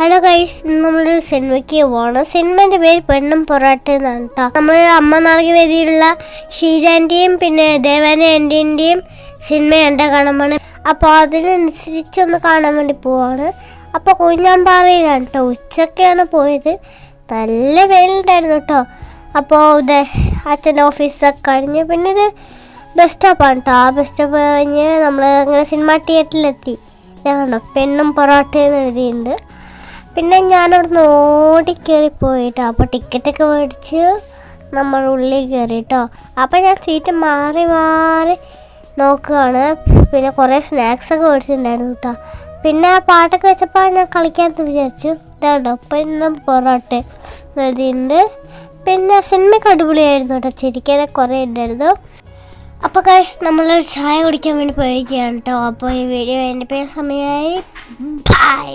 Hello guys, നമ്മൾ സിനിമയ്ക്ക് പോകണം. സിനിമേൻ്റെ പേര് പെണ്ണും പൊറാട്ട എന്നാണ് കേട്ടോ. നമ്മൾ അമ്മ നാളെ വേദിയിലുള്ള ഷീജാൻ്റെയും പിന്നെ ദേവാന ആൻ്റിൻ്റെയും സിനിമ കാണാൻ വേണം. അപ്പോൾ അതിനനുസരിച്ചൊന്ന് കാണാൻ വേണ്ടി പോവാണ്. അപ്പോൾ കുഞ്ഞാമ്പാറയിലാണ് കേട്ടോ. ഉച്ചയ്ക്കാണ് പോയത്. നല്ല വെയിലുണ്ടായിരുന്നു കേട്ടോ. അപ്പോൾ ഇത് അച്ഛൻ്റെ ഓഫീസൊക്കെ കഴിഞ്ഞ് പിന്നെ ഇത് ബസ് സ്റ്റോപ്പാണ് കേട്ടോ. ആ ബസ് സ്റ്റോപ്പ് കഴിഞ്ഞ് നമ്മൾ അങ്ങനെ സിനിമ തിയേറ്ററിലെത്തി. ഇതാണോ പെണ്ണും പൊറോട്ട എന്ന് എഴുതിയിട്ടുണ്ട്. പിന്നെ ഞാനവിടെ ഓടിക്കയറി പോയിട്ടോ. അപ്പോൾ ടിക്കറ്റൊക്കെ മേടിച്ച് നമ്മൾ ഉള്ളിൽ കയറി കേട്ടോ. അപ്പോൾ ഞാൻ സീറ്റ് മാറി മാറി നോക്കുകയാണ്. പിന്നെ കുറേ സ്നാക്സൊക്കെ മേടിച്ചിട്ടുണ്ടായിരുന്നു കേട്ടോ. പിന്നെ പാട്ടൊക്കെ വെച്ചപ്പോൾ ഞാൻ കളിക്കാമെന്ന് വിചാരിച്ചു. ഇതാണ്ടോ പെണ്ണും പൊറോട്ട എഴുതിയിട്ടുണ്ട്. പിന്നെ സിനിമയ്ക്ക് അടിപൊളിയായിരുന്നു കേട്ടോ. ചിരിക്കാനൊക്കെ കുറേ ഉണ്ടായിരുന്നു. അപ്പോൾ ഗൈസ്, നമ്മളൊരു ചായ കുടിക്കാൻ വേണ്ടി പോയിരിക്കുകയാണ് കേട്ടോ. അപ്പോൾ ഈ വീഡിയോ എൻ്റെ പേര് സമയമായി. ബൈ.